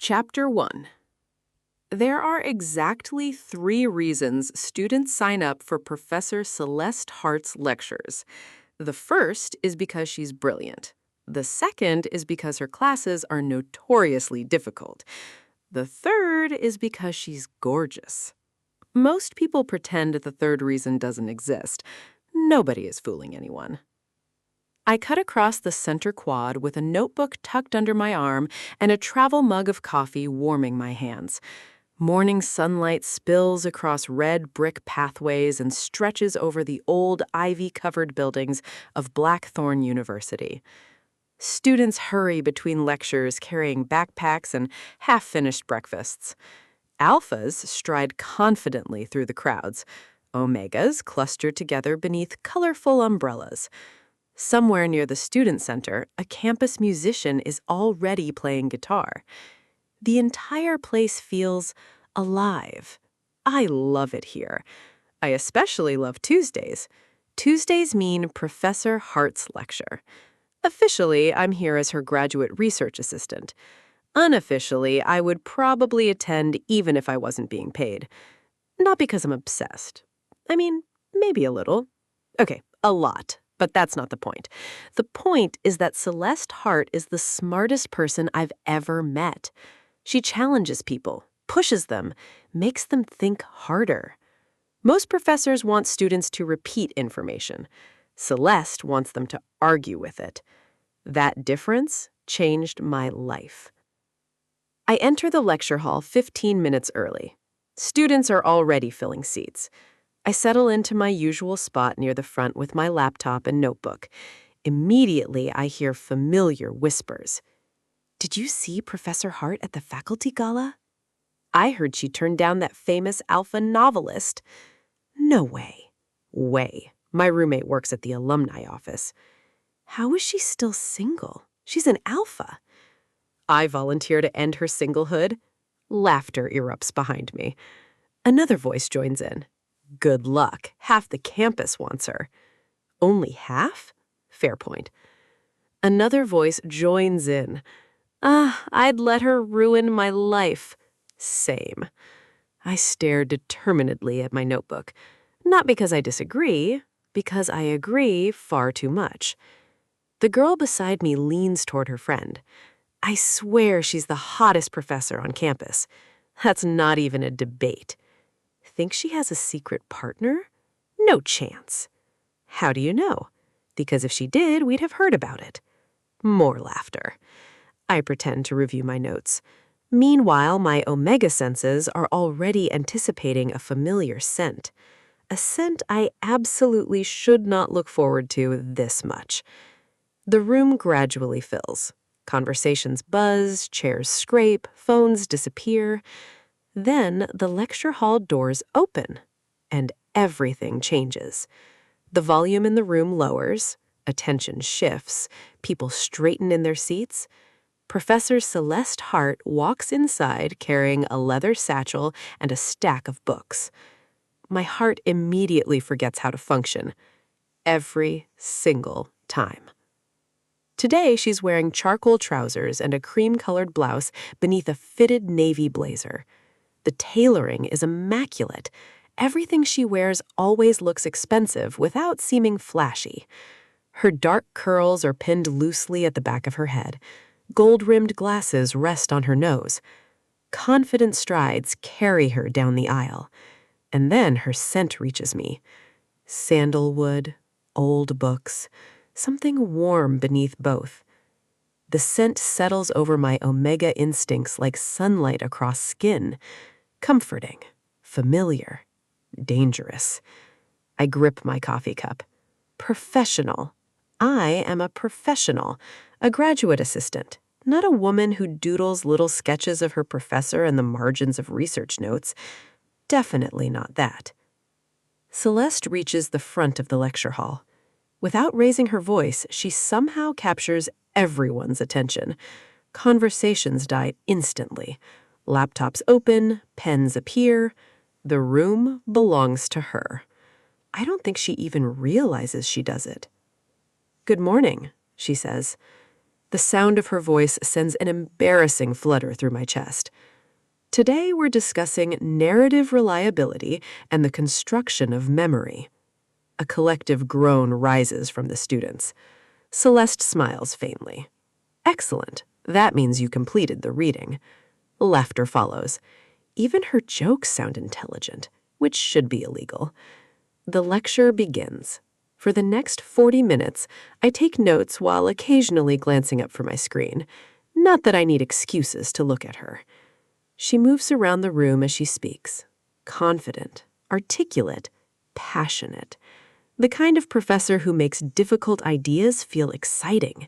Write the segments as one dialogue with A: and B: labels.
A: Chapter 1. There are exactly 3 reasons students sign up for Professor Celeste Hart's lectures. The first is because she's brilliant. The second is because her classes are notoriously difficult. The third is because she's gorgeous. Most people pretend the third reason doesn't exist. Nobody is fooling anyone. I cut across the center quad with a notebook tucked under my arm and a travel mug of coffee warming my hands. Morning sunlight spills across red brick pathways and stretches over the old ivy-covered buildings of Blackthorn University. Students hurry between lectures carrying backpacks and half-finished breakfasts. Alphas stride confidently through the crowds. Omegas cluster together beneath colorful umbrellas. Somewhere near the student center, a campus musician is already playing guitar. The entire place feels alive. I love it here. I especially love Tuesdays. Tuesdays mean Professor Hart's lecture. Officially, I'm here as her graduate research assistant. Unofficially, I would probably attend even if I wasn't being paid. Not because I'm obsessed. I mean, maybe a little. Okay, a lot. But that's not the point. The point is that Celeste Hart is the smartest person I've ever met. She challenges people, pushes them, makes them think harder. Most professors want students to repeat information. Celeste wants them to argue with it. That difference changed my life. I enter the lecture hall 15 minutes early. Students are already filling seats. I settle into my usual spot near the front with my laptop and notebook. Immediately, I hear familiar whispers. "Did you see Professor Hart at the faculty gala? I heard she turned down that famous alpha novelist." No way. Way. My roommate works at the alumni office. How is she still single? She's an alpha. I volunteer to end her singlehood. Laughter erupts behind me. Another voice joins in. Good luck. Half the campus wants her. Only half? Fair point. Another voice joins in. I'd let her ruin my life. Same. I stare determinedly at my notebook. Not because I disagree, because I agree far too much. The girl beside me leans toward her friend. I swear she's the hottest professor on campus. That's not even a debate. Think she has a secret partner? No chance. How do you know? Because if she did, we'd have heard about it. More laughter. I pretend to review my notes. Meanwhile, my omega senses are already anticipating a familiar scent. A scent I absolutely should not look forward to this much. The room gradually fills. Conversations buzz, chairs scrape, phones disappear. Then the lecture hall doors open, and everything changes. The volume in the room lowers, attention shifts, people straighten in their seats. Professor Celeste Hart walks inside carrying a leather satchel and a stack of books. My heart immediately forgets how to function. Every single time. Today, she's wearing charcoal trousers and a cream-colored blouse beneath a fitted navy blazer. The tailoring is immaculate. Everything she wears always looks expensive without seeming flashy. Her dark curls are pinned loosely at the back of her head. Gold-rimmed glasses rest on her nose. Confident strides carry her down the aisle. And then her scent reaches me. Sandalwood, old books, something warm beneath both. The scent settles over my omega instincts like sunlight across skin. Comforting, familiar, dangerous. I grip my coffee cup. Professional. I am a professional, a graduate assistant, not a woman who doodles little sketches of her professor in the margins of research notes. Definitely not that. Celeste reaches the front of the lecture hall. Without raising her voice, she somehow captures everyone's attention. Conversations die instantly. Laptops open, pens appear. The room belongs to her. I don't think she even realizes she does it. "Good morning," she says. The sound of her voice sends an embarrassing flutter through my chest. Today we're discussing narrative reliability and the construction of memory. A collective groan rises from the students. Celeste smiles faintly. Excellent. That means you completed the reading. Laughter follows. Even her jokes sound intelligent, which should be illegal. The lecture begins. For the next 40 minutes, I take notes while occasionally glancing up from my screen. Not that I need excuses to look at her. She moves around the room as she speaks. Confident, articulate, passionate. The kind of professor who makes difficult ideas feel exciting.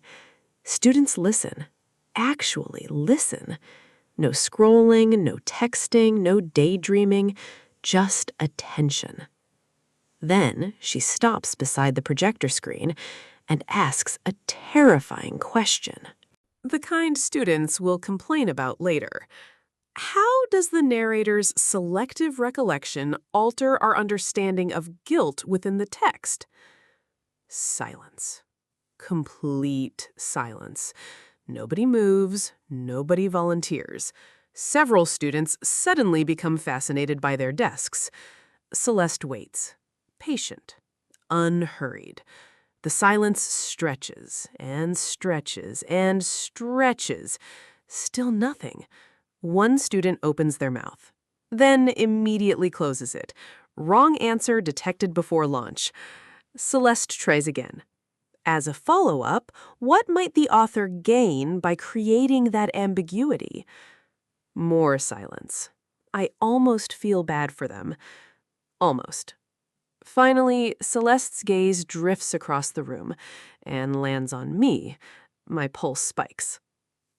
A: Students listen. Actually listen. No scrolling, no texting, no daydreaming, just attention. Then she stops beside the projector screen and asks a terrifying question. The kind students will complain about later. How does the narrator's selective recollection alter our understanding of guilt within the text? Silence. Complete silence. Nobody moves, nobody volunteers. Several students suddenly become fascinated by their desks. Celeste waits. Patient, unhurried. The silence stretches and stretches and stretches. Still nothing. One student opens their mouth, then immediately closes it. Wrong answer detected before launch. Celeste tries again. As a follow-up, what might the author gain by creating that ambiguity? More silence. I almost feel bad for them. Almost. Finally, Celeste's gaze drifts across the room and lands on me. My pulse spikes.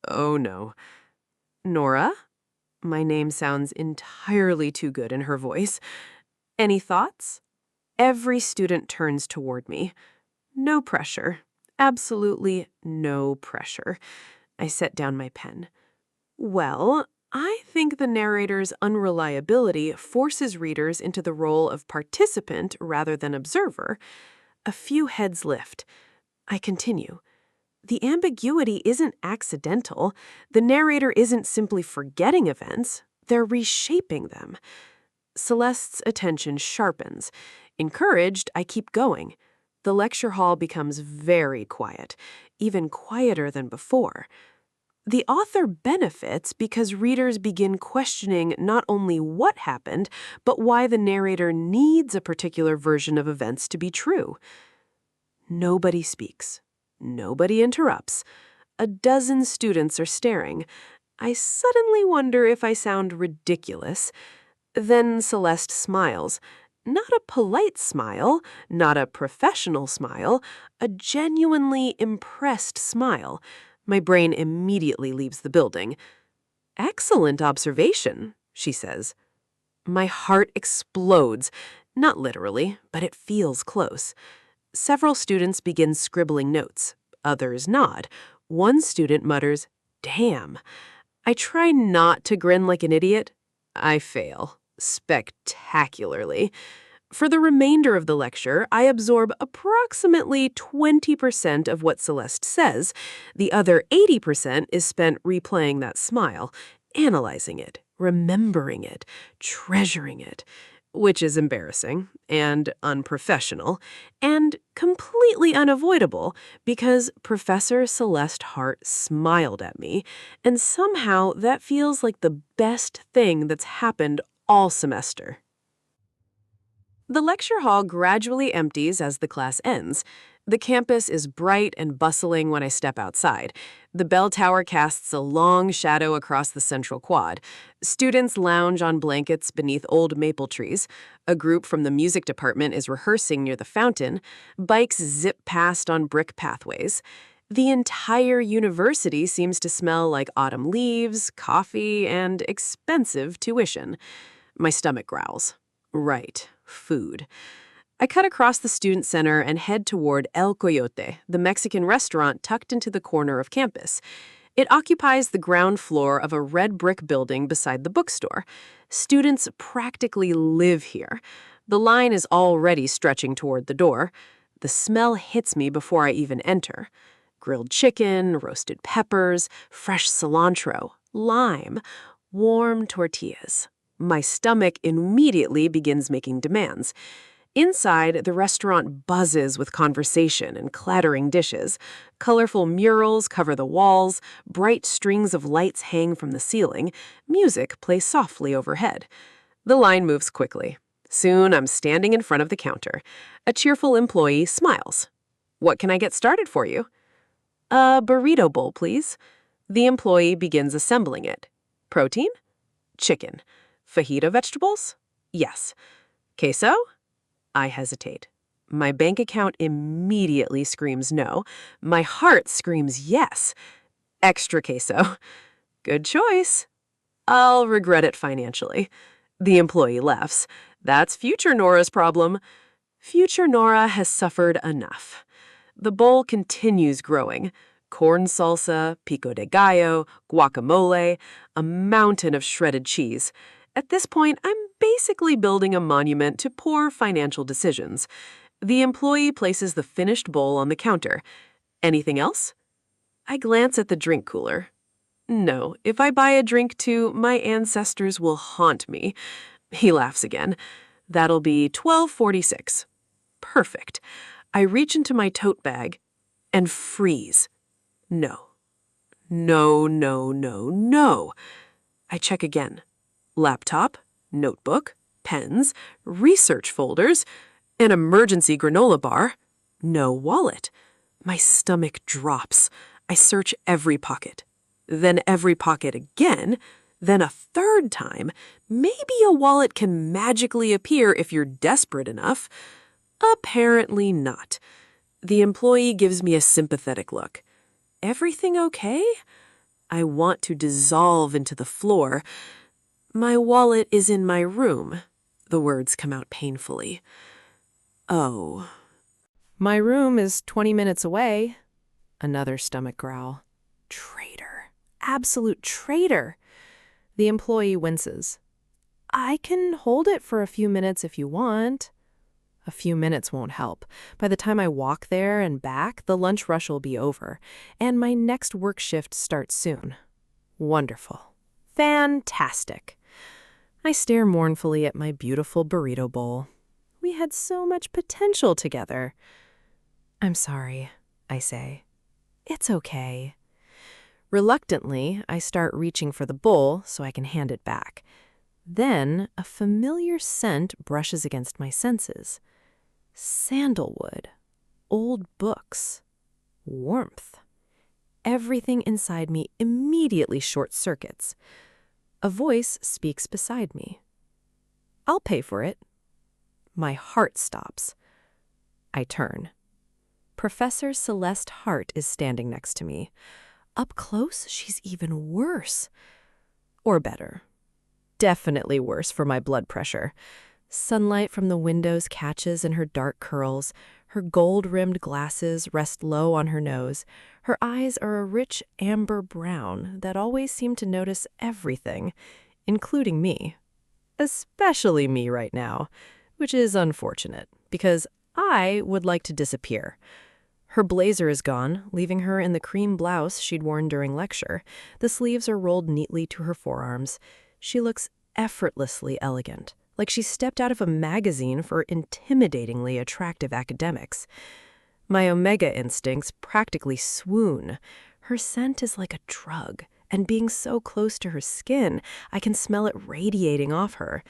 A: Oh no. Nora? My name sounds entirely too good in her voice. Any thoughts? Every student turns toward me. No pressure. Absolutely no pressure. I set down my pen. Well, I think the narrator's unreliability forces readers into the role of participant rather than observer. A few heads lift. I continue. The ambiguity isn't accidental. The narrator isn't simply forgetting events. They're reshaping them. Celeste's attention sharpens. Encouraged, I keep going. The lecture hall becomes very quiet, even quieter than before. The author benefits because readers begin questioning not only what happened, but why the narrator needs a particular version of events to be true. Nobody speaks. Nobody interrupts. A dozen students are staring. I suddenly wonder if I sound ridiculous. Then Celeste smiles. Not a polite smile, not a professional smile, a genuinely impressed smile. My brain immediately leaves the building. Excellent observation, she says. My heart explodes. Not literally, but it feels close. Several students begin scribbling notes. Others nod. One student mutters, "Damn." I try not to grin like an idiot. I fail. Spectacularly. For the remainder of the lecture, I absorb approximately 20% of what Celeste says. The other 80% is spent replaying that smile, analyzing it, remembering it, treasuring it, which is embarrassing and unprofessional and completely unavoidable because Professor Celeste Hart smiled at me, and somehow that feels like the best thing that's happened all semester. The lecture hall gradually empties as the class ends. The campus is bright and bustling when I step outside. The bell tower casts a long shadow across the central quad. Students lounge on blankets beneath old maple trees. A group from the music department is rehearsing near the fountain. Bikes zip past on brick pathways. The entire university seems to smell like autumn leaves, coffee, and expensive tuition. My stomach growls. Right. Food. I cut across the student center and head toward El Coyote, the Mexican restaurant tucked into the corner of campus. It occupies the ground floor of a red brick building beside the bookstore. Students practically live here. The line is already stretching toward the door. The smell hits me before I even enter.
B: grilled chicken, roasted peppers, fresh cilantro, lime, warm tortillas. My stomach immediately begins making demands. Inside, the restaurant buzzes with conversation and clattering dishes. Colorful murals cover the walls, bright strings of lights hang from the ceiling, music plays softly overhead. The line moves quickly. Soon, I'm standing in front of the counter. A cheerful employee smiles. "What can I get started for you?" "A burrito bowl, please." The employee begins assembling it. "Protein?" "Chicken." "Fajita vegetables?" "Yes." "Queso?" I hesitate. My bank account immediately screams no. My heart screams yes. "Extra queso." "Good choice." "I'll regret it financially." The employee laughs. That's future Nora's problem. Future Nora has suffered enough. The bowl continues growing. Corn salsa, pico de gallo, guacamole, a mountain of shredded cheese. At this point, I'm basically building a monument to poor financial decisions. The employee places the finished bowl on the counter. "Anything else?" I glance at the drink cooler. No, if I buy a drink too, my ancestors will haunt me. He laughs again. "That'll be $12.46. Perfect. I reach into my tote bag and freeze. No. No, no, no, no. I check again. Laptop, notebook, pens, research folders, an emergency granola bar. No wallet. My stomach drops. I search every pocket. Then every pocket again. Then a third time. Maybe a wallet can magically appear if you're desperate enough. Apparently not. The employee gives me a sympathetic look. "Everything okay?" I want to dissolve into the floor. "My wallet is in my room." The words come out painfully. "Oh."
A: "My room is 20 minutes away." Another stomach growl. Traitor. Absolute traitor. The employee winces. "I can hold it for a few minutes if you want." A few minutes won't help. By the time I walk there and back, the lunch rush will be over, and my next work shift starts soon. Wonderful. Fantastic. I stare mournfully at my beautiful burrito bowl. We had so much potential together. "I'm sorry," I say. "It's okay." Reluctantly, I start reaching for the bowl so I can hand it back. Then, a familiar scent brushes against my senses. Sandalwood, old books, warmth. Everything inside me immediately short-circuits. A voice speaks beside me. "I'll pay for it." My heart stops. I turn. Professor Celeste Hart is standing next to me. Up close, she's even worse. Or better. Definitely worse for my blood pressure. Sunlight from the windows catches in her dark curls. Her gold-rimmed glasses rest low on her nose. Her eyes are a rich amber brown that always seem to notice everything, including me. Especially me right now, which is unfortunate, because I would like to disappear. Her blazer is gone, leaving her in the cream blouse she'd worn during lecture. The sleeves are rolled neatly to her forearms. She looks effortlessly elegant, like she stepped out of a magazine for intimidatingly attractive academics. My Omega instincts practically swoon. Her scent is like a drug, and being so close to her skin, I can smell it radiating off her.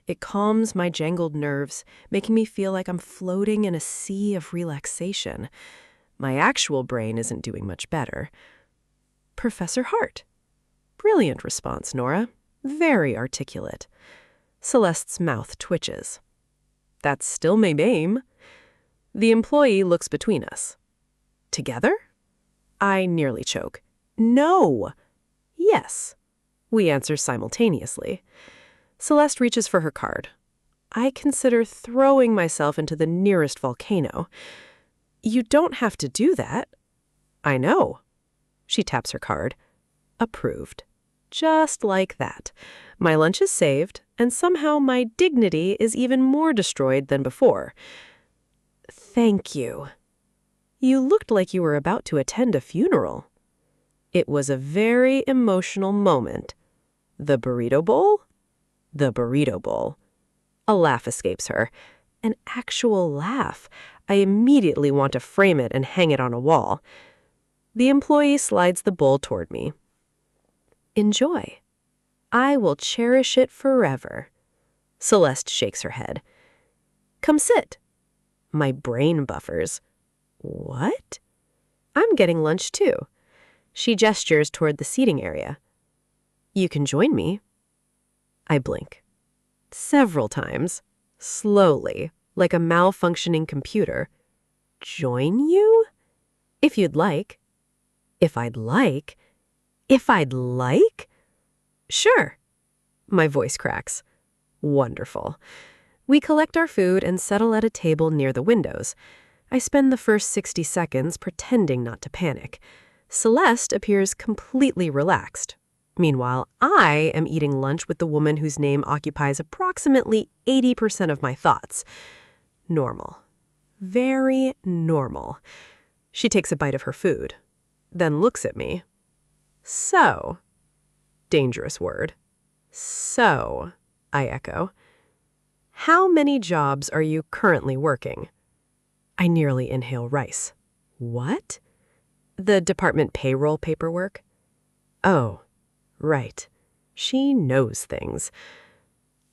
A: It calms my jangled nerves, making me feel like I'm floating in a sea of relaxation. My actual brain isn't doing much better. "Professor Hart." Brilliant response, Nora. Very articulate. Celeste's mouth twitches. "That's still my name." The employee looks between us. "Together?" I nearly choke. "No." "Yes." We answer simultaneously. Celeste reaches for her card. I consider throwing myself into the nearest volcano. "You don't have to do that." "I know." She taps her card. Approved. Just like that. My lunch is saved, and somehow my dignity is even more destroyed than before. "Thank you."
B: You looked like you were about to attend a funeral. It was a very emotional moment. The burrito bowl? The burrito bowl. A laugh escapes her. An actual laugh. I immediately want to frame it and hang it on a wall. The employee slides the bowl toward me. Enjoy. I will cherish it forever. Celeste shakes her head. Come sit. My brain buffers. What? I'm getting lunch too. She gestures toward the seating area. You can join me. I blink. Several times. Slowly, like a malfunctioning computer. Join you? If you'd like. If I'd like? If I'd like? Sure. My voice cracks. Wonderful. We collect our food and settle at a table near the windows. I spend the first 60 seconds pretending not to panic. Celeste appears completely relaxed. Meanwhile, I am eating lunch with the woman whose name occupies approximately 80% of my thoughts. Normal. Very normal. She takes a bite of her food, then looks at me. So, dangerous word. So, I echo. How many jobs are you currently working? I nearly inhale rice. What? The department payroll paperwork? Oh, right. She knows things.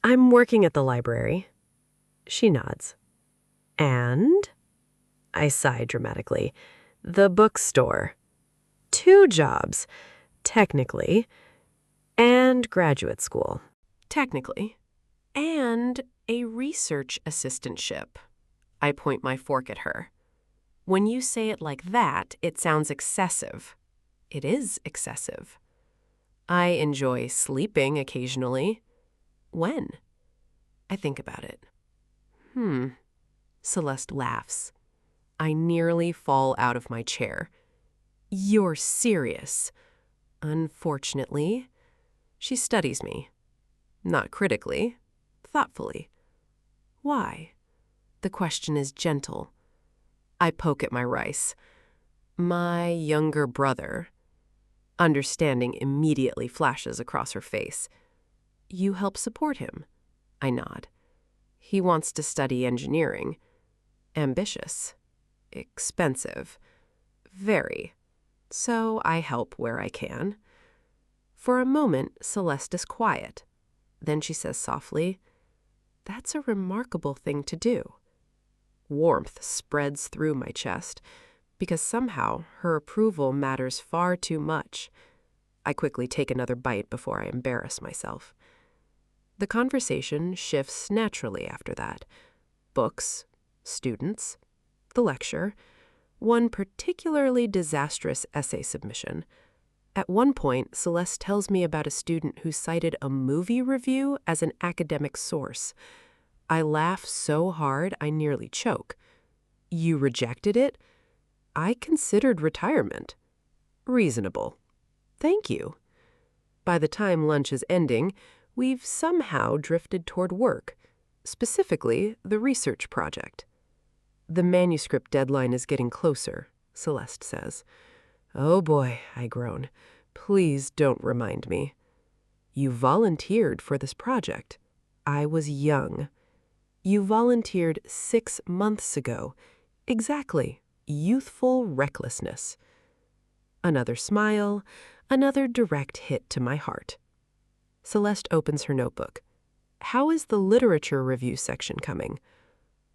B: I'm working at the library. She nods. And? I sigh dramatically. The bookstore. 2 jobs, technically, and graduate school. Technically. And a research assistantship. I point my fork at her. When you say it like that, it sounds excessive. It is excessive. I enjoy sleeping occasionally. When? I think about it. Celeste laughs. I nearly fall out of my chair. You're serious. Unfortunately, she studies me. Not critically, thoughtfully. Why? The question is gentle. I poke at my rice. My younger brother. Understanding immediately flashes across her face. You help support him. I nod. He wants to study engineering. Ambitious. Expensive. Very. So I help where I can. For a moment, Celeste is quiet. Then she says softly, That's a remarkable thing to do. Warmth spreads through my chest, because somehow her approval matters far too much. I quickly take another bite before I embarrass myself. The conversation shifts naturally after that. Books, students, the lecture, one particularly disastrous essay submission. At one point, Celeste tells me about a student who cited a movie review as an academic source. I laugh so hard I nearly choke. You rejected it? I considered retirement. Reasonable. Thank you. By the time lunch is ending, we've somehow drifted toward work, specifically the research project. The manuscript deadline is getting closer, Celeste says. Oh boy, I groan. Please don't remind me. You volunteered for this project. I was young. You volunteered 6 months ago. Exactly. Youthful recklessness. Another smile, another direct hit to my heart. Celeste opens her notebook. How is the literature review section coming?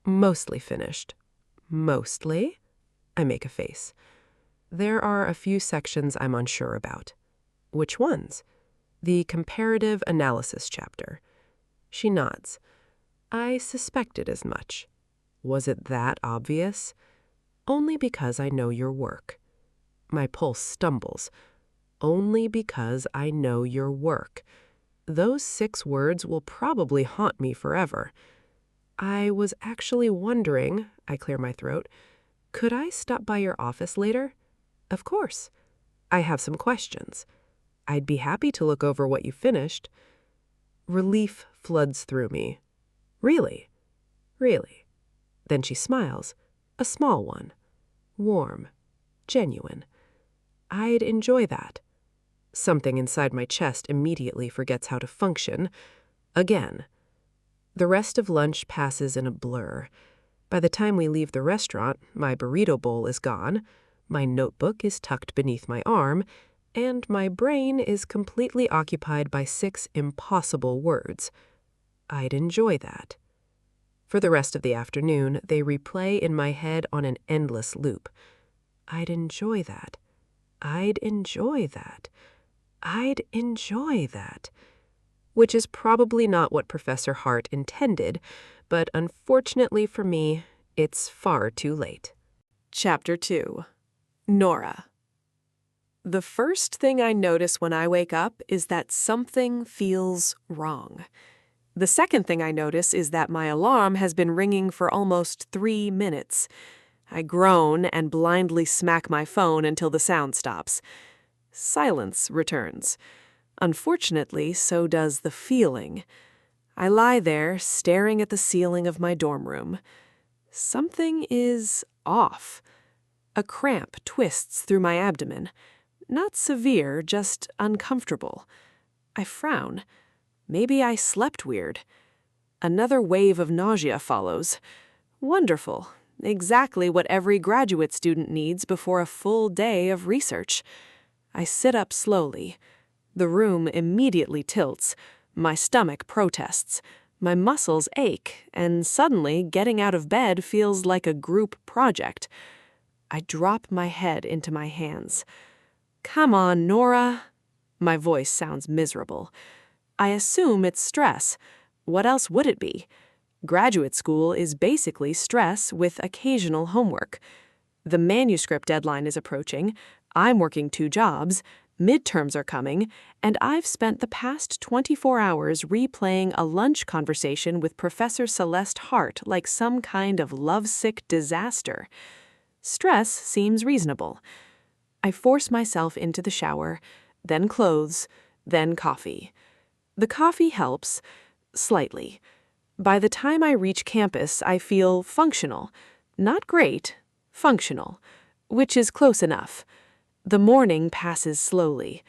B: Mostly finished. Mostly? I make a face. There are a few sections I'm unsure about. Which ones? The comparative analysis chapter. She nods. I suspected as much. Was it that obvious? Only because I know your work. My pulse stumbles. Only because I know your work. Those 6 words will probably haunt me forever. I was actually wondering, I clear my throat, could I stop by your office later? Of course. I have some questions. I'd be happy to look over what you finished. Relief floods through me. Really? Really? Then she smiles, a small one. warm, genuine. I'd enjoy that. Something inside my chest immediately forgets how to function. Again. The rest of lunch passes in a blur. By the time we leave the restaurant, my burrito bowl is gone, my notebook is tucked beneath my arm, and my brain is completely occupied by 6 impossible words. I'd enjoy that. For the rest of the afternoon, they replay in my head on an endless loop. I'd enjoy that. I'd enjoy that. I'd enjoy that. Which is probably not what Professor Hart intended, but unfortunately for me, it's far too late.
A: Chapter 2. Nora. The first thing I notice when I wake up is that something feels wrong. The second thing I notice is that my alarm has been ringing for almost 3 minutes. I groan and blindly smack my phone until the sound stops. Silence returns. Unfortunately, so does the feeling. I lie there, staring at the ceiling of my dorm room. Something is off. A cramp twists through my abdomen. Not severe, just uncomfortable. I frown. Maybe I slept weird. Another wave of nausea follows. Wonderful. Exactly what every graduate student needs before a full day of research. I sit up slowly. The room immediately tilts. My stomach protests. My muscles ache, and suddenly getting out of bed feels like a group project. I drop my head into my hands. Come on, Nora. My voice sounds miserable. I assume it's stress. What else would it be? Graduate school is basically stress with occasional homework. The manuscript deadline is approaching. I'm working 2 jobs. Midterms are coming, and I've spent the past 24 hours replaying a lunch conversation with Professor Celeste Hart like some kind of lovesick disaster. Stress seems reasonable. I force myself into the shower, then clothes, then coffee. The coffee helps, slightly. By the time I reach campus, I feel functional. Not great, functional, which is close enough. The morning passes slowly.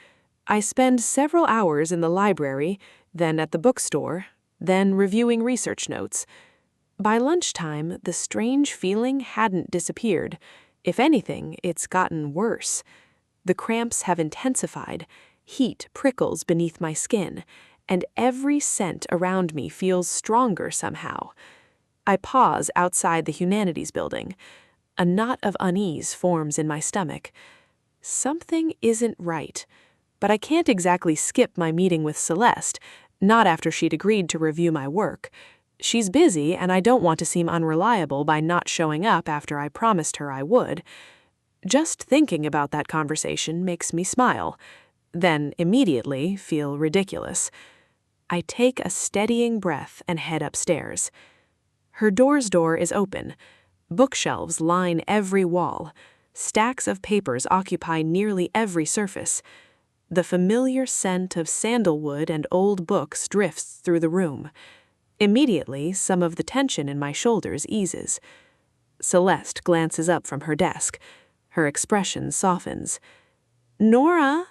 A: I spend several hours in the library, then at the bookstore, then reviewing research notes. By lunchtime, the strange feeling hadn't disappeared. If anything, it's gotten worse. The cramps have intensified. Heat prickles beneath my skin, and every scent around me feels stronger somehow. I pause outside the Humanities building. A knot of unease forms in my stomach. Something isn't right, but I can't exactly skip my meeting with Celeste, not after she'd agreed to review my work. She's busy, and I don't want to seem unreliable by not showing up after I promised her I would. Just thinking about that conversation makes me smile, then immediately feel ridiculous. I take a steadying breath and head upstairs. Her door's door is open. Bookshelves line every wall. Stacks of papers occupy nearly every surface. The familiar scent of sandalwood and old books drifts through the room. Immediately, some of the tension in my shoulders eases. Celeste glances up from her desk. Her expression softens. Nora?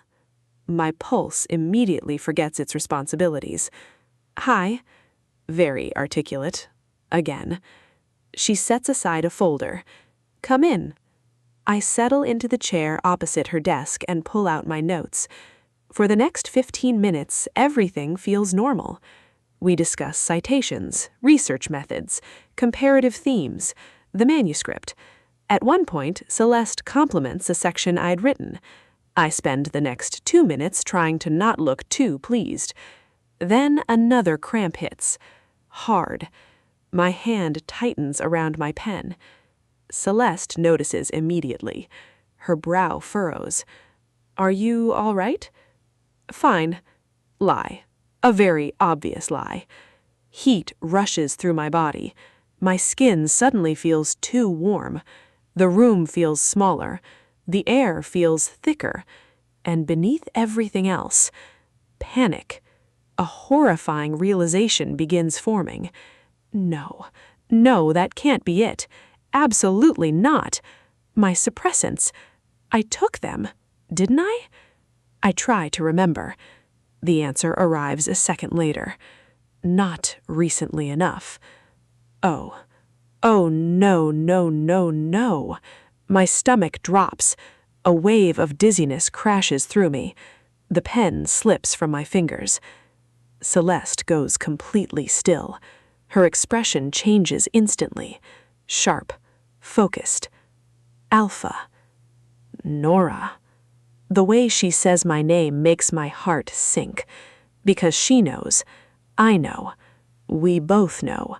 A: My pulse immediately forgets its responsibilities. Hi. Very articulate. Again. She sets aside a folder. Come in. I settle into the chair opposite her desk and pull out my notes. For the next 15 minutes, everything feels normal. We discuss citations, research methods, comparative themes, the manuscript. At one point, Celeste compliments a section I'd written. I spend the next 2 minutes trying to not look too pleased. Then another cramp hits. Hard. My hand tightens around my pen. Celeste notices immediately. Her brow furrows. Are you all right? Fine. Lie. A very obvious lie. Heat rushes through my body. My skin suddenly feels too warm. The room feels smaller. The air feels thicker. And beneath everything else, panic. A horrifying realization begins forming. No, that can't be it. Absolutely not.
B: My suppressants. I took them, didn't I? I try to remember. The answer arrives a second later. Not recently enough. Oh. Oh, no, no, no, no. My stomach drops. A wave of dizziness crashes through me. The pen slips from my fingers. Celeste goes completely still. Her expression changes instantly. Sharp, focused. Alpha. Nora. The way she says my name makes my heart sink. Because she knows. I know. We both know.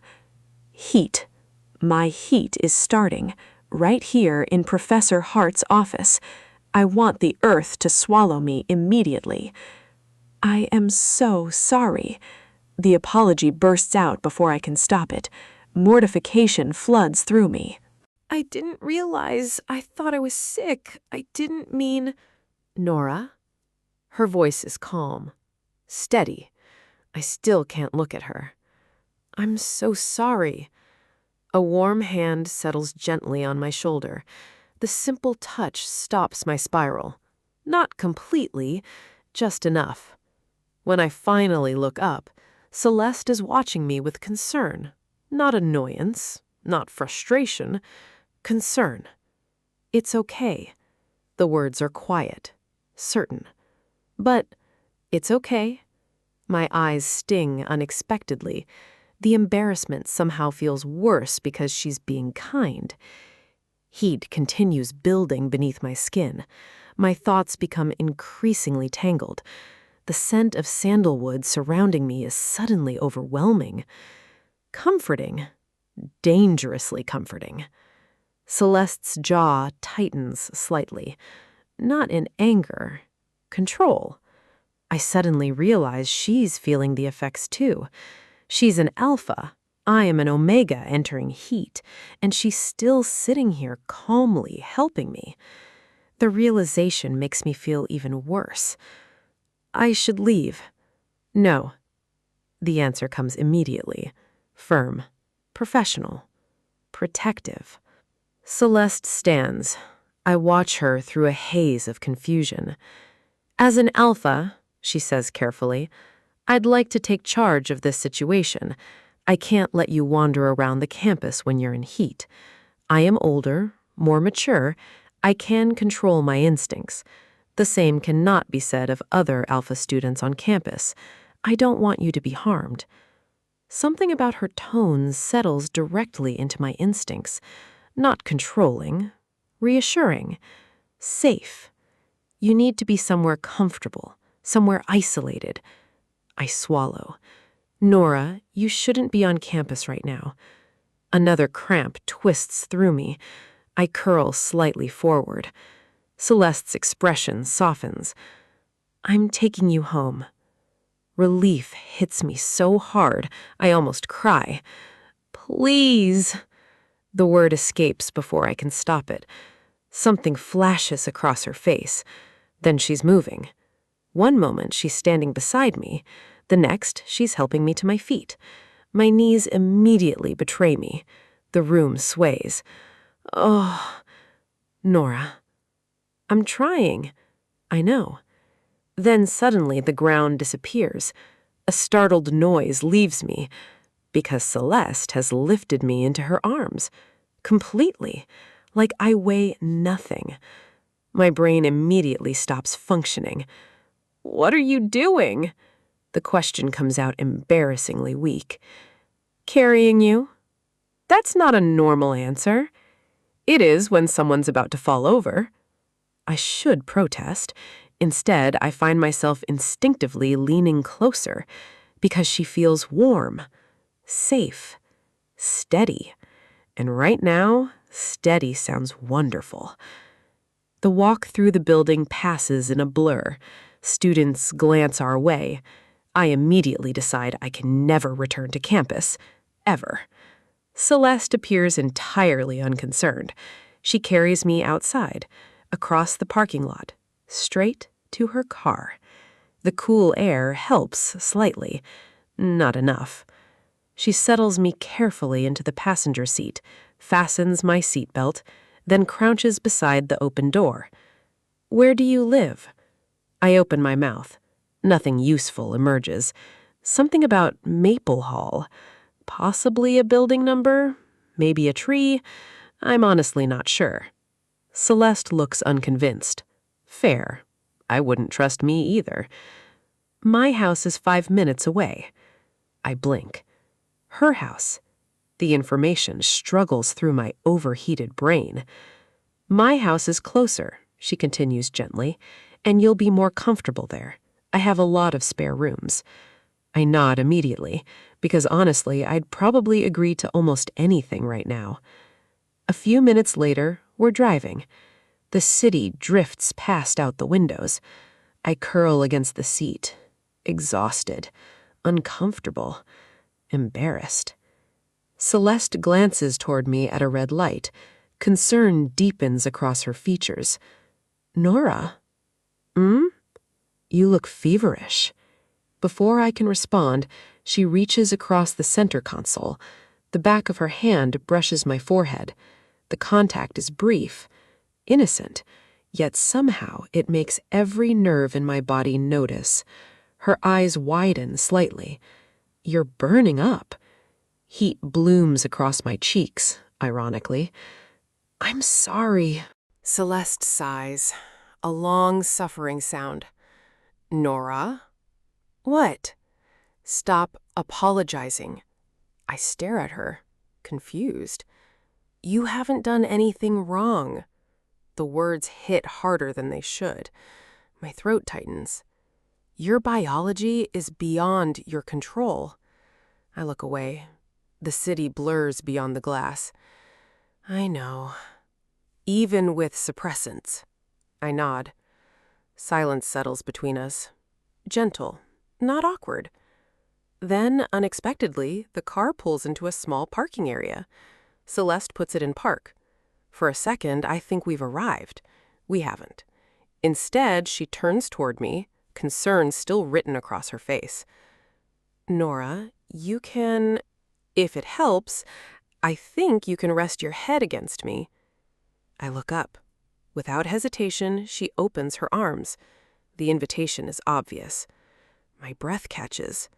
B: Heat. My heat is starting, right here in Professor Hart's office. I want the earth to swallow me immediately. I am so sorry. The apology bursts out before I can stop it. Mortification floods through me. I didn't realize. I thought I was sick. I didn't mean...
A: Nora? Her voice is calm, steady. I still can't look at her. I'm so sorry. A warm hand settles gently on my shoulder. The simple touch stops my spiral. Not completely, just enough. When I finally look up, Celeste is watching me with concern. Not annoyance, not frustration, concern. It's okay. The words are quiet, certain. But it's okay. My eyes sting unexpectedly. The embarrassment somehow feels worse because she's being kind. Heat continues building beneath my skin. My thoughts become increasingly tangled. The scent of sandalwood surrounding me is suddenly overwhelming. Comforting. Dangerously comforting. Celeste's jaw tightens slightly. Not in anger. Control. I suddenly realize she's feeling the effects too. She's an alpha. I am an omega entering heat, and she's still sitting here calmly helping me. The realization makes me feel even worse. I should leave. No. The answer comes immediately. Firm. Professional. Protective. Celeste stands. I watch her through a haze of confusion. As an alpha, she says carefully, I'd like to take charge of this situation. I can't let you wander around the campus when you're in heat. I am older, more mature. I can control my instincts. The same cannot be said of other alpha students on campus. I don't want you to be harmed. Something about her tone settles directly into my instincts. Not controlling, reassuring, safe. You need to be somewhere comfortable, somewhere isolated. I swallow. Nora, you shouldn't be on campus right now. Another cramp twists through me. I curl slightly forward. Celeste's expression softens. I'm taking you home. Relief hits me so hard, I almost cry. Please. The word escapes before I can stop it. Something flashes across her face. Then she's moving. One moment she's standing beside me. The next, she's helping me to my feet. My knees immediately betray me. The room sways. Oh, Nora. I'm trying. I know. Then suddenly the ground disappears. A startled noise leaves me, because Celeste has lifted me into her arms. Completely. Like I weigh nothing. My brain immediately stops functioning. What are you doing? The question comes out embarrassingly weak. Carrying you? That's not a normal answer. It is when someone's about to fall over. I should protest. Instead, I find myself instinctively leaning closer because she feels warm, safe, steady. And right now, steady sounds wonderful. The walk through the building passes in a blur. Students glance our way. I immediately decide I can never return to campus. Ever. Celeste appears entirely unconcerned. She carries me outside, across the parking lot, straight to her car. The cool air helps slightly. Not enough. She settles me carefully into the passenger seat, fastens my seatbelt,
B: then crouches beside the open door. "Where do you live?" I open my mouth. Nothing useful emerges. Something about Maple Hall. Possibly a building number? Maybe a tree? I'm honestly not sure. Celeste looks unconvinced. Fair. I wouldn't trust me either. My house is 5 minutes away. I blink. Her house. The information struggles through my overheated brain. My house is closer, she continues gently, and you'll be more comfortable there. I have a lot of spare rooms. I nod immediately, because honestly, I'd probably agree to almost anything right now. A few minutes later, we're driving. The city drifts past out the windows. I curl against the seat, exhausted, uncomfortable, embarrassed. Celeste glances toward me at a red light. Concern deepens across her features. "Nora? You look feverish." Before I can respond, she reaches across the center console. The back of her hand brushes my forehead. The contact is brief, innocent, yet somehow it makes every nerve in my body notice. Her eyes widen slightly. "You're burning up." Heat blooms across my cheeks, ironically. "I'm sorry."
A: Celeste sighs, a long, suffering sound. "Nora? What?" "Stop apologizing." I stare at her, confused. "You haven't done anything wrong." The words hit harder than they should. My throat tightens. "Your biology is beyond your control." I look away. The city blurs beyond the glass. "I know. Even with suppressants." I nod. Silence settles between us. Gentle, not awkward. Then, unexpectedly, the car pulls into a small parking area. Celeste puts it in park. For a second, I think we've arrived. We haven't. Instead, she turns toward me, concern still written across her face. "Nora, you can, if it helps, I think you can rest your head against me." I look up. Without hesitation, she opens her arms. The invitation is obvious. My breath catches.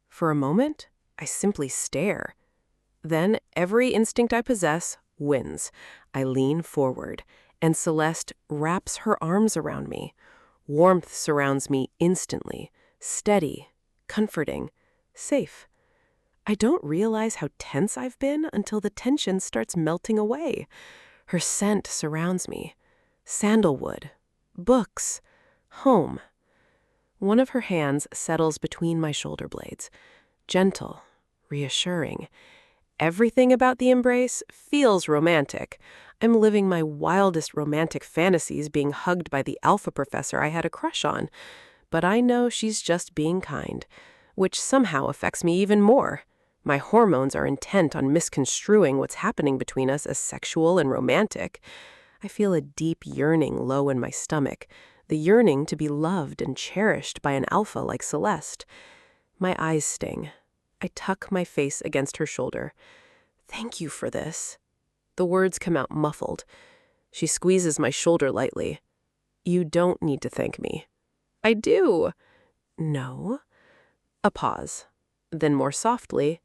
A: For a moment, I simply stare. Then every instinct I possess wins. I lean forward, and Celeste wraps her arms around me. Warmth surrounds me instantly, steady, comforting, safe. I don't realize how tense I've been until the tension starts melting away. Her scent surrounds me. Sandalwood, books, home. One of her hands settles between my shoulder blades. Gentle, reassuring. Everything about the embrace feels romantic. I'm living my wildest romantic fantasies being hugged by the alpha professor I had a crush on. But I know she's just being kind, which somehow affects me even more. My hormones are intent on misconstruing what's happening between us as sexual and romantic. I feel a deep yearning low in my stomach, the yearning to be loved and cherished by an alpha like Celeste. My eyes sting. I tuck my face against her shoulder. "Thank you for this." The words come out muffled. She squeezes my shoulder lightly. "You don't need to thank me." "I do." "No." A pause. Then more softly,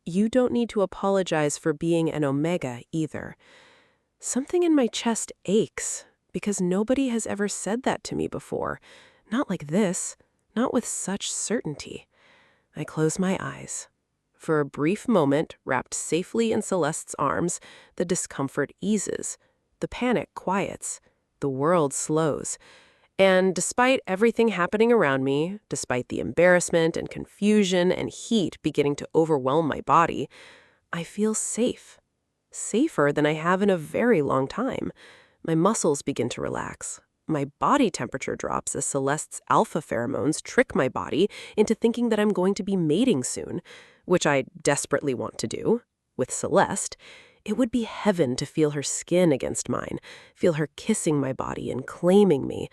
A: "You don't need to apologize for being an Omega either." Something in my chest aches, because nobody has ever said that to me before. Not like this, not with such certainty. I close my eyes. For a brief moment, wrapped safely in Celeste's arms, the discomfort eases. The panic quiets. The world slows. And despite everything happening around me, despite the embarrassment and confusion and heat beginning to overwhelm my body, I feel safe. Safer than I have in a very long time. My muscles begin to relax. My body temperature drops as Celeste's alpha pheromones trick my body into thinking that I'm going to be mating soon, which I desperately want to do. With Celeste, it would be heaven to feel her skin against mine, feel her kissing my body and claiming me.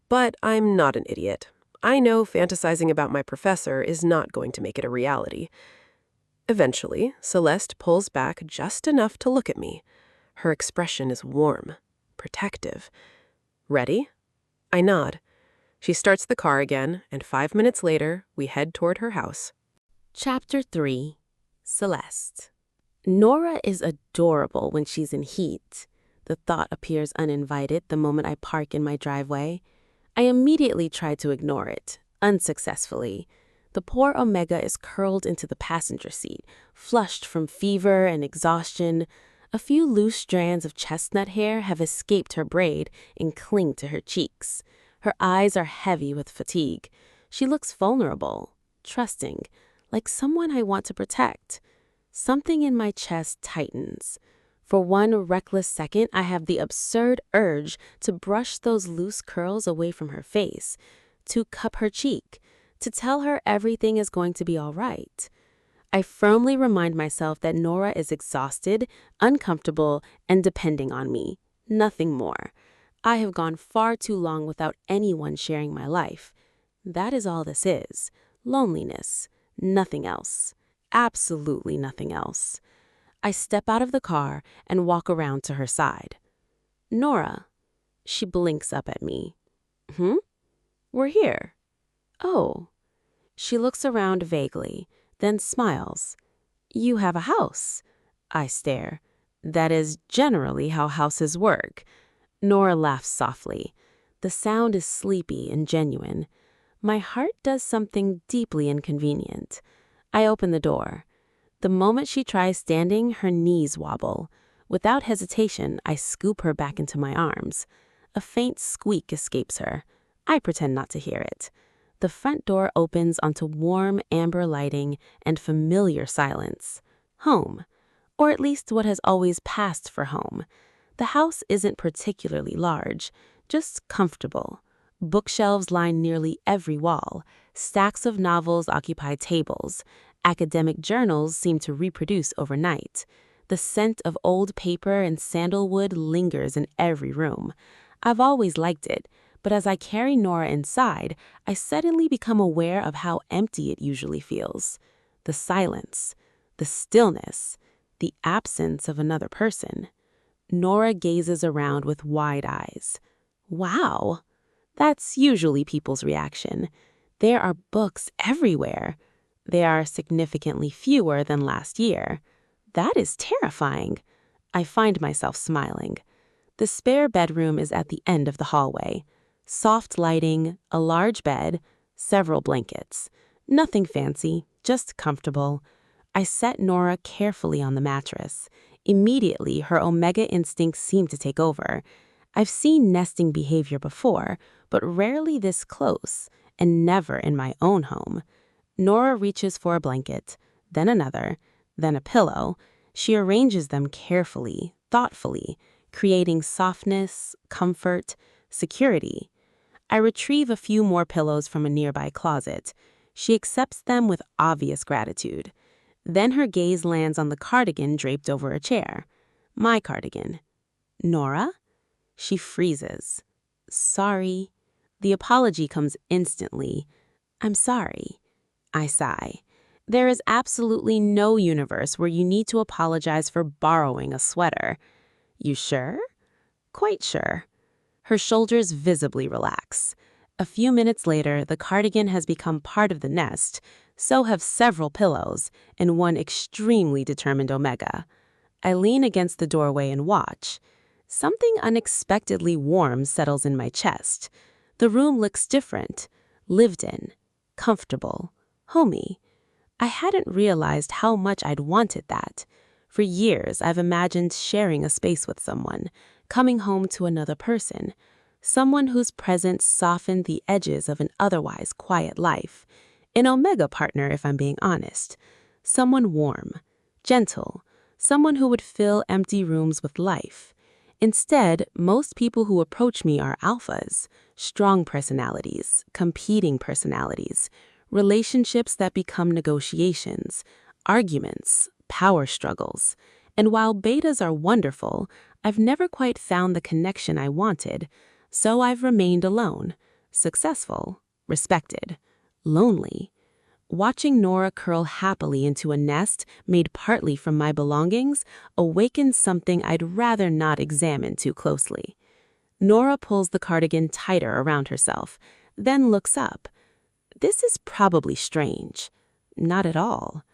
A: But I'm not an idiot. I know fantasizing about my professor is not going to make it a reality. Eventually, Celeste pulls back just enough to look at me.
B: Her expression is warm, protective. Ready? I nod. She starts the car again, and 5 minutes later, we head toward her house.
C: Chapter 3. Celeste. Nora is adorable when she's in heat. The thought appears uninvited the moment I park in my driveway. I immediately try to ignore it, unsuccessfully. The poor Omega is curled into the passenger seat, flushed from fever and exhaustion. A few loose strands of chestnut hair have escaped her braid and cling to her cheeks. Her eyes are heavy with fatigue. She looks vulnerable, trusting, like someone I want to protect. Something in my chest tightens. For one reckless second, I have the absurd urge to brush those loose curls away from her face, to cup her cheek, to tell her everything is going to be all right. I firmly remind myself that Nora is exhausted, uncomfortable, and depending on me. Nothing more. I have gone far too long without anyone sharing my life. That is all this is. Loneliness. Nothing else. Absolutely nothing else. I step out of the car and walk around to her side. Nora. She blinks up at me. We're here. Oh. She looks around vaguely, then smiles. You have a house. I stare. That is generally how houses work. Nora laughs softly. The sound is sleepy and genuine. My heart does something deeply inconvenient. I open the door. The moment she tries standing, her knees wobble. Without hesitation, I scoop her back into my arms. A faint squeak escapes her. I pretend not to hear it. The front door opens onto warm amber lighting and familiar silence. Home. Or at least what has always passed for home. The house isn't particularly large, just comfortable. Bookshelves line nearly every wall. Stacks of novels occupy tables. Academic journals seem to reproduce overnight. The scent of old paper and sandalwood lingers in every room. I've always liked it, but as I carry Nora inside, I suddenly become aware of how empty it usually feels. The silence, the stillness, the absence of another person. Nora gazes around with wide eyes. Wow! That's usually people's reaction. There are books everywhere. They are significantly fewer than last year. That is terrifying. I find myself smiling. The spare bedroom is at the end of the hallway. Soft lighting, a large bed, several blankets. Nothing fancy, just comfortable. I set Nora carefully on the mattress. Immediately, her Omega instincts seem to take over. I've seen nesting behavior before, but rarely this close, and never in my own home. Nora reaches for a blanket, then another, then a pillow. She arranges them carefully, thoughtfully, creating softness, comfort, security. I retrieve a few more pillows from a nearby closet. She accepts them with obvious gratitude. Then her gaze lands on the cardigan draped over a chair. My cardigan. Nora? She freezes. Sorry. The apology comes instantly. I'm sorry. I sigh. There is absolutely no universe where you need to apologize for borrowing a sweater. You sure? Quite sure. Her shoulders visibly relax. A few minutes later, the cardigan has become part of the nest. So have several pillows and one extremely determined Omega. I lean against the doorway and watch. Something unexpectedly warm settles in my chest. The room looks different, lived in, comfortable, homey. I hadn't realized how much I'd wanted that. For years, I've imagined sharing a space with someone, coming home to another person, someone whose presence softened the edges of an otherwise quiet life. An Omega partner, if I'm being honest. Someone warm, gentle, someone who would fill empty rooms with life. Instead, most people who approach me are alphas, strong personalities, competing personalities, relationships that become negotiations, arguments, power struggles. And while betas are wonderful, I've never quite found the connection I wanted, so I've remained alone, successful, respected, lonely. Watching Nora curl happily into a nest made partly from my belongings awakened something I'd rather not examine too closely. Nora pulls the cardigan tighter around herself, then looks up. This is probably strange. Not at all.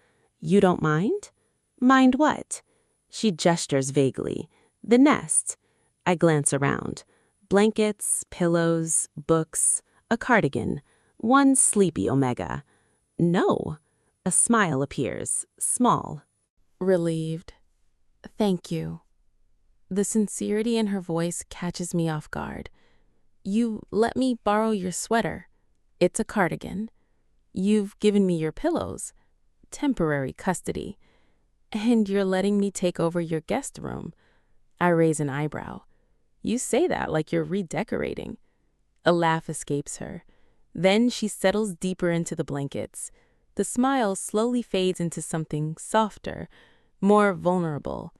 C: You don't mind? Mind what? She gestures vaguely. The nest. I glance around. Blankets, pillows, books, a cardigan, one sleepy Omega. No. A smile appears, small. Relieved. Thank you. The sincerity in her voice catches me off guard. You let me borrow your sweater. It's a cardigan. You've given me your pillows. Temporary custody. And you're letting me take over your guest room. I raise an eyebrow. You say that like you're redecorating. A laugh escapes her. Then she settles deeper into the blankets. The smile slowly fades into something softer, more vulnerable.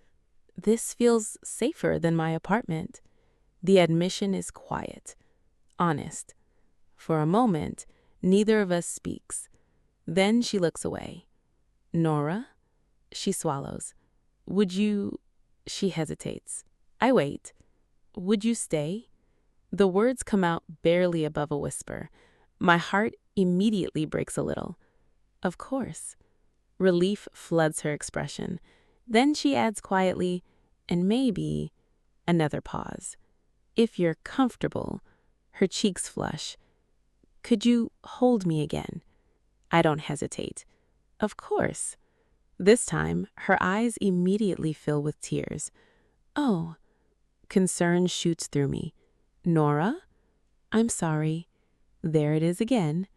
C: This feels safer than my apartment. The admission is quiet, honest. For a moment, neither of us speaks. Then she looks away. Nora? She swallows. Would you... She hesitates. I wait. Would you stay? The words come out barely above a whisper. My heart immediately breaks a little. Of course. Relief floods her expression. Then she adds quietly, and maybe... Another pause. If you're comfortable. Her cheeks flush. Could you hold me again? I don't hesitate. Of course. This time, her eyes immediately fill with tears. Oh. Concern shoots through me. Nora? I'm sorry. There it is again.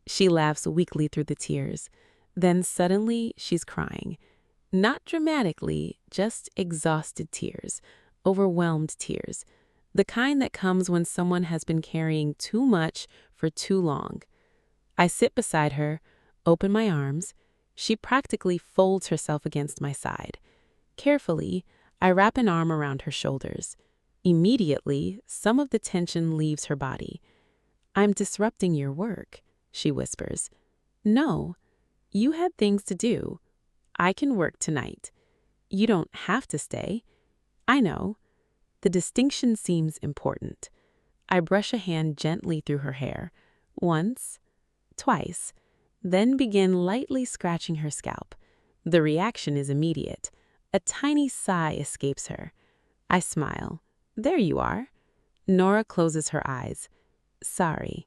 C: She laughs weakly through the tears. Then suddenly, she's crying. Not dramatically, just exhausted tears, overwhelmed tears. The kind that comes when someone has been carrying too much for too long. I sit beside her, open my arms. She practically folds herself against my side. Carefully, I wrap an arm around her shoulders. Immediately, some of the tension leaves her body. I'm disrupting your work, she whispers. No, you had things to do. I can work tonight. You don't have to stay. I know. The distinction seems important. I brush a hand gently through her hair. Once, twice, then begin lightly scratching her scalp. The reaction is immediate. A tiny sigh escapes her. I smile. There you are. Nora closes her eyes. Sorry.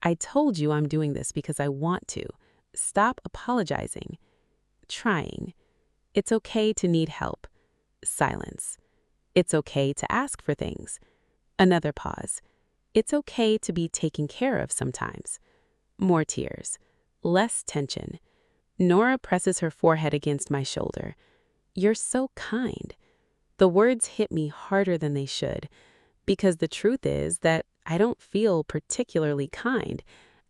C: I told you I'm doing this because I want to. Stop apologizing. Trying. It's okay to need help. Silence. It's okay to ask for things. Another pause. It's okay to be taken care of sometimes. More tears. Less tension. Nora presses her forehead against my shoulder. You're so kind. The words hit me harder than they should, because the truth is that I don't feel particularly kind.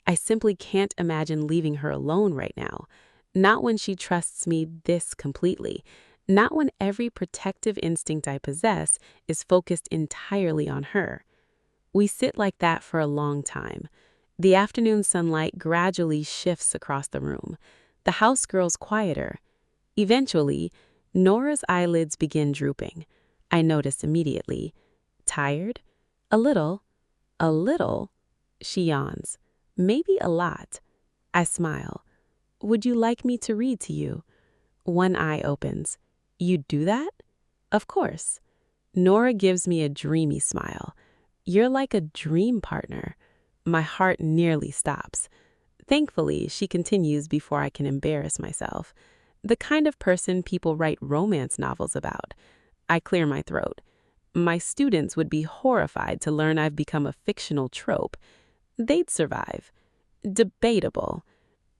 C: I simply can't imagine leaving her alone right now. Not when she trusts me this completely. Not when every protective instinct I possess is focused entirely on her. We sit like that for a long time. The afternoon sunlight gradually shifts across the room. The house grows quieter. Eventually, Nora's eyelids begin drooping. I notice immediately. Tired? A little. A little? She yawns. Maybe a lot. I smile. Would you like me to read to you? One eye opens. You'd do that? Of course. Nora gives me a dreamy smile. You're like a dream partner. My heart nearly stops. Thankfully, she continues before I can embarrass myself. The kind of person people write romance novels about. I clear my throat. My students would be horrified to learn I've become a fictional trope. They'd survive. Debatable.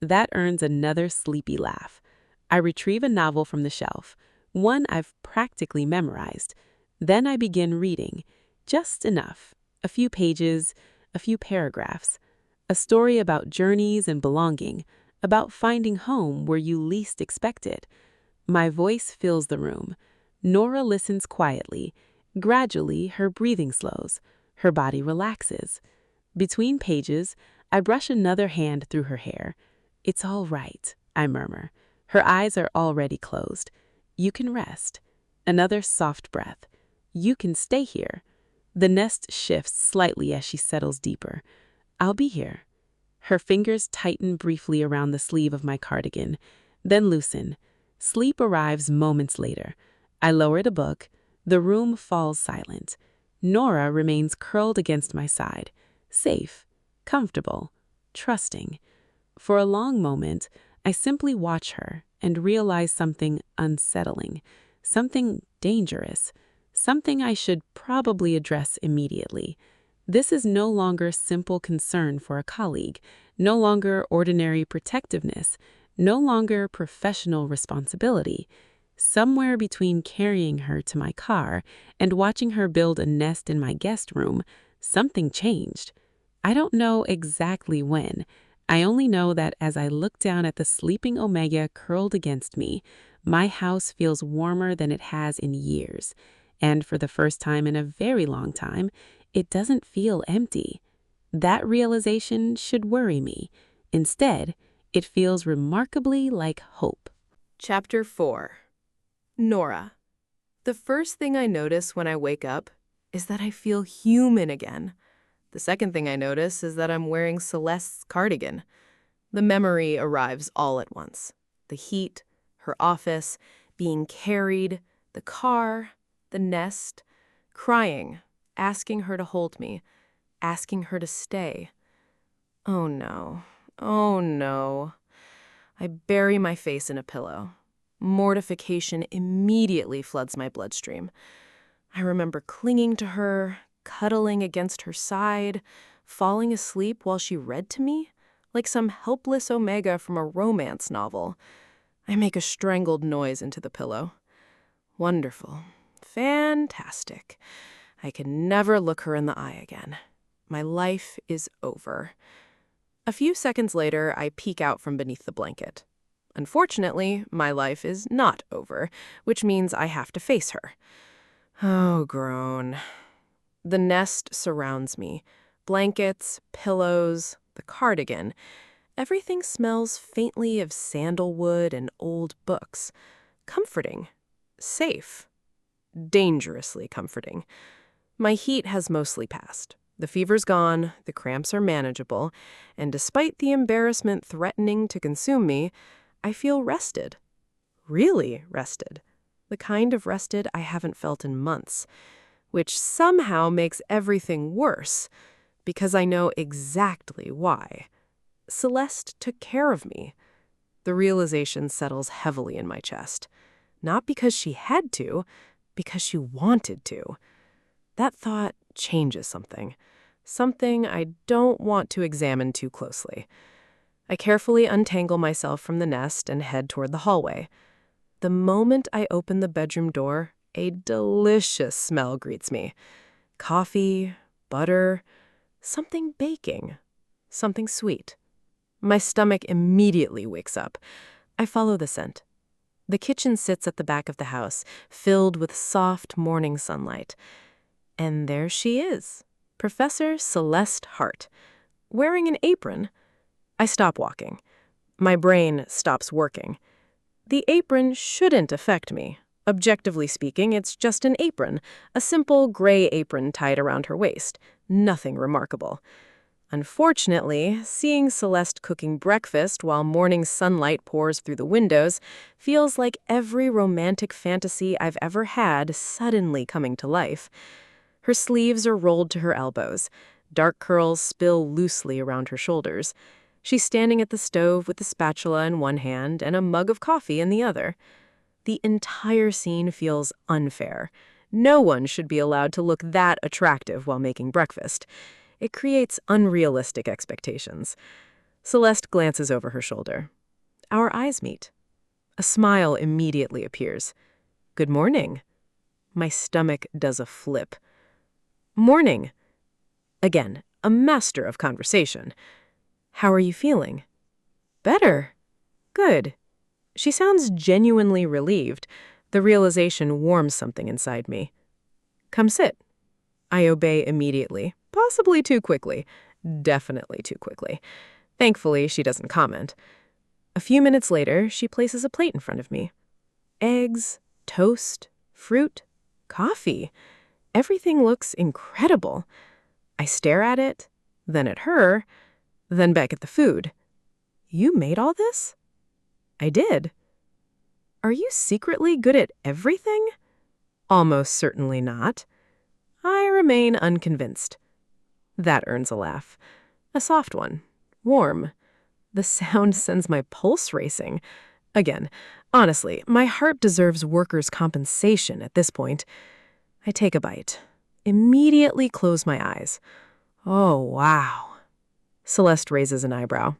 C: That earns another sleepy laugh. I retrieve a novel from the shelf, one I've practically memorized. Then I begin reading. Just enough. A few pages, a few paragraphs. A story about journeys and belonging, about finding home where you least expect it. My voice fills the room. Nora listens quietly. Gradually, her breathing slows. Her body relaxes. Between pages, I brush another hand through her hair. It's all right, I murmur. Her eyes are already closed. You can rest. Another soft breath. You can stay here. The nest shifts slightly as she settles deeper. I'll be here. Her fingers tighten briefly around the sleeve of my cardigan, then loosen. Sleep arrives moments later. I lower the book. The room falls silent. Nora remains curled against my side, safe, comfortable, trusting. For a long moment, I simply watch her and realize something unsettling, something dangerous, something I should probably address immediately. This is no longer simple concern for a colleague, no longer ordinary protectiveness, no longer professional responsibility. Somewhere between carrying her to my car and watching her build a nest in my guest room, something changed. I don't know exactly when. I only know that as I look down at the sleeping Omega curled against me, my house feels warmer than it has in years. And for the first time in a very long time, it doesn't feel empty. That realization should worry me. Instead, it feels remarkably like hope.
A: Chapter 4. Nora. The first thing I notice when I wake up is that I feel human again. The second thing I notice is that I'm wearing Celeste's cardigan. The memory arrives all at once. The heat, her office, being carried, the car, the nest, crying, asking her to hold me, asking her to stay. Oh no, oh no. I bury my face in a pillow. Mortification immediately floods my bloodstream. I remember clinging to her, cuddling against her side, falling asleep while she read to me, like some helpless Omega from a romance novel. I make a strangled noise into the pillow. Wonderful. Fantastic. I can never look her in the eye again. My life is over. A few seconds later, I peek out from beneath the blanket. Unfortunately, my life is not over, which means I have to face her. Oh, groan. The nest surrounds me. Blankets, pillows, the cardigan. Everything smells faintly of sandalwood and old books. Comforting. Safe. Dangerously comforting. My heat has mostly passed. The fever's gone, the cramps are manageable, and despite the embarrassment threatening to consume me, I feel rested. Really rested. The kind of rested I haven't felt in months, which somehow makes everything worse, because I know exactly why. Celeste took care of me. The realization settles heavily in my chest. Not because she had to, because she wanted to. That thought changes something. Something I don't want to examine too closely. I carefully untangle myself from the nest and head toward the hallway. The moment I open the bedroom door, a delicious smell greets me. Coffee, butter, something baking, something sweet. My stomach immediately wakes up. I follow the scent. The kitchen sits at the back of the house, filled with soft morning sunlight. And there she is, Professor Celeste Hart, wearing an apron. I stop walking. My brain stops working. The apron shouldn't affect me. Objectively speaking, it's just an apron, a simple gray apron tied around her waist. Nothing remarkable. Unfortunately, seeing Celeste cooking breakfast while morning sunlight pours through the windows feels like every romantic fantasy I've ever had suddenly coming to life. Her sleeves are rolled to her elbows. Dark curls spill loosely around her shoulders. She's standing at the stove with a spatula in one hand and a mug of coffee in the other. The entire scene feels unfair. No one should be allowed to look that attractive while making breakfast. It creates unrealistic expectations. Celeste glances over her shoulder. Our eyes meet. A smile immediately appears. Good morning. My stomach does a flip. Morning. Again, a master of conversation. How are you feeling? Better. Good. She sounds genuinely relieved. The realization warms something inside me. Come sit. I obey immediately, possibly too quickly. Definitely too quickly. Thankfully, she doesn't comment.
B: A few minutes later, she places a plate in front of me. Eggs, toast, fruit, coffee. Everything looks incredible. I stare at it, then at her, then back at the food. You made all this? I did. Are you secretly good at everything? Almost certainly not. I remain unconvinced. That earns a laugh. A soft one. Warm. The sound sends my pulse racing. Again, honestly, my heart deserves workers' compensation at this point. I take a bite. Immediately close my eyes. Oh, wow. Celeste raises an eyebrow.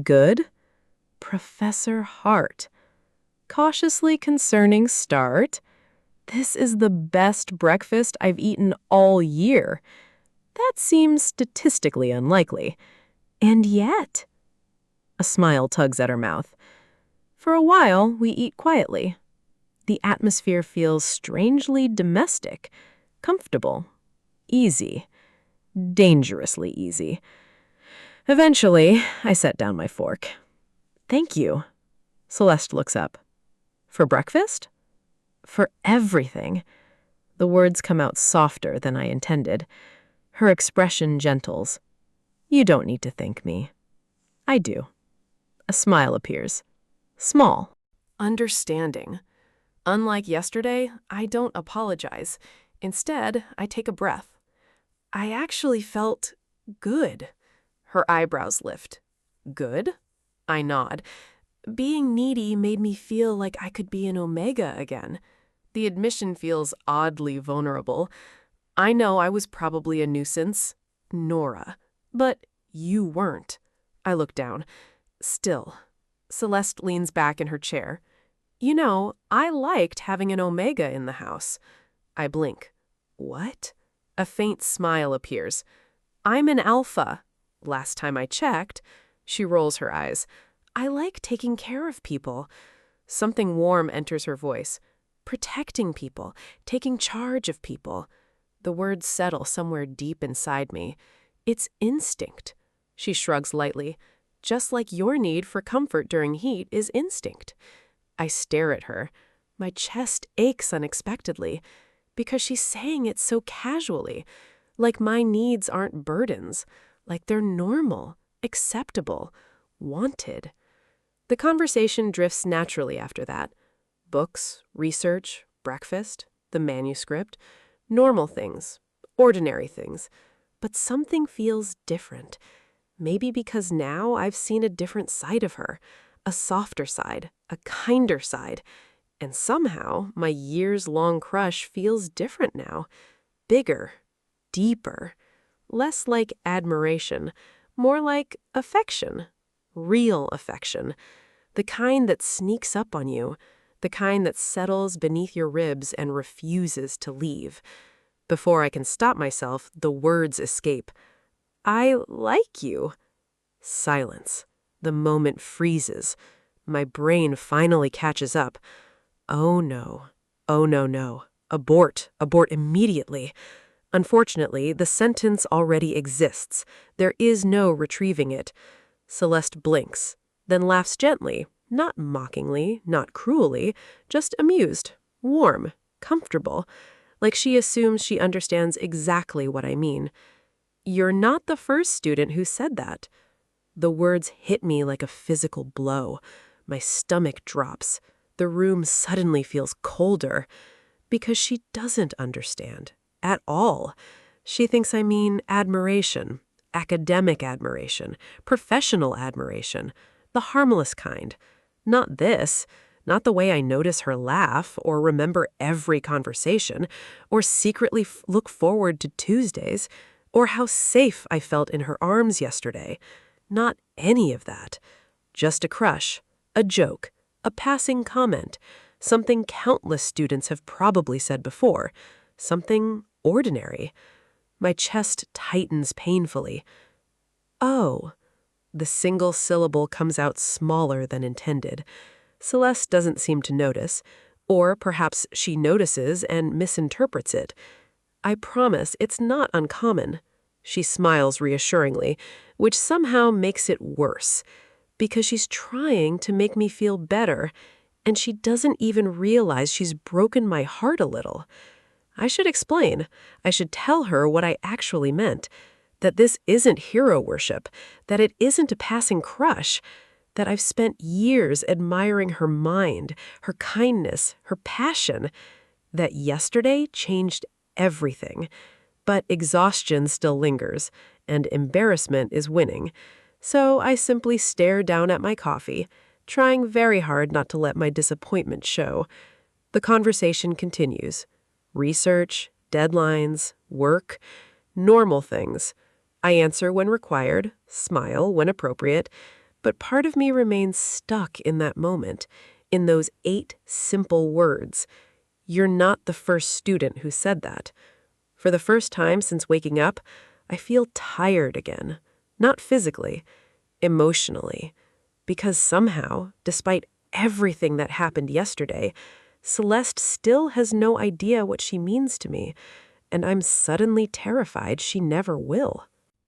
B: Good? Professor Hart. Cautiously concerning start. This is the best breakfast I've eaten all year. That seems statistically unlikely. And yet... A smile tugs at her mouth. For a while, we eat quietly. The atmosphere feels strangely domestic, comfortable, easy, dangerously easy. Eventually, I set down my fork. Thank you. Celeste looks up. For breakfast? For everything. The words come out softer than I intended. Her expression gentles. You don't need to thank me. I do. A smile appears. Small. Understanding. Unlike yesterday, I don't apologize. Instead, I take a breath. I actually felt good. Her eyebrows lift. Good? I nod. Being needy made me feel like I could be an Omega again. The admission feels oddly vulnerable. I know I was probably a nuisance, Nora, but you weren't. I look down. Still. Celeste leans back in her chair. You know, I liked having an Omega in the house. I blink. What? A faint smile appears. I'm an alpha. Last time I checked. She rolls her eyes. I like taking care of people. Something warm enters her voice. Protecting people, taking charge of people. The words settle somewhere deep inside me. It's instinct. She shrugs lightly. Just like your need for comfort during heat is instinct. I stare at her. My chest aches unexpectedly because she's saying it so casually, like my needs aren't burdens, like they're normal, acceptable, wanted. The conversation drifts naturally after that. Books, research, breakfast, the manuscript, normal things, ordinary things. But something feels different. Maybe because now I've seen a different side of her, a softer side, a kinder side. And somehow my years-long crush feels different now. Bigger, deeper, less like admiration, more like affection. Real affection. The kind that sneaks up on you, the kind that settles beneath your ribs and refuses to leave. Before I can stop myself, the words escape. I like you. Silence. The moment freezes. My brain finally catches up. Oh no. Oh no, no. Abort. Abort immediately. Unfortunately, the sentence already exists. There is no retrieving it. Celeste blinks, then laughs gently, not mockingly, not cruelly, just amused, warm, comfortable, like she assumes she understands exactly what I mean. You're not the first student who said that. The words hit me like a physical blow. My stomach drops. The room suddenly feels colder. Because she doesn't understand. At all. She thinks I mean admiration. Academic admiration. Professional admiration. The harmless kind. Not this. Not the way I notice her laugh, or remember every conversation, or secretly look forward to Tuesdays, or how safe I felt in her arms yesterday. Not any of that. Just a crush, a joke, a passing comment, something countless students have probably said before, something ordinary. My chest tightens painfully. Oh. The single syllable comes out smaller than intended. Celeste doesn't seem to notice, or perhaps she notices and misinterprets it. I promise it's not uncommon. She smiles reassuringly, which somehow makes it worse. because she's trying to make me feel better, and she doesn't even realize she's broken my heart a little. I should explain. I should tell her what I actually meant, that this isn't hero worship, that it isn't a passing crush, that I've spent years admiring her mind, her kindness, her passion, that yesterday changed everything. But exhaustion still lingers, and embarrassment is winning. So I simply stare down at my coffee, trying very hard not to let my disappointment show. The conversation continues. Research, deadlines, work, normal things. I answer when required, smile when appropriate, but part of me remains stuck in that moment, in those 8 simple words. You're not the first student who said that. For the first time since waking up, I feel tired again. Not physically, emotionally. Because somehow, despite everything that happened yesterday, Celeste still has no idea what she means to me, and I'm suddenly terrified she never will.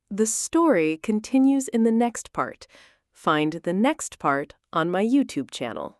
A: The story continues in the next part. Find the next part on my YouTube channel.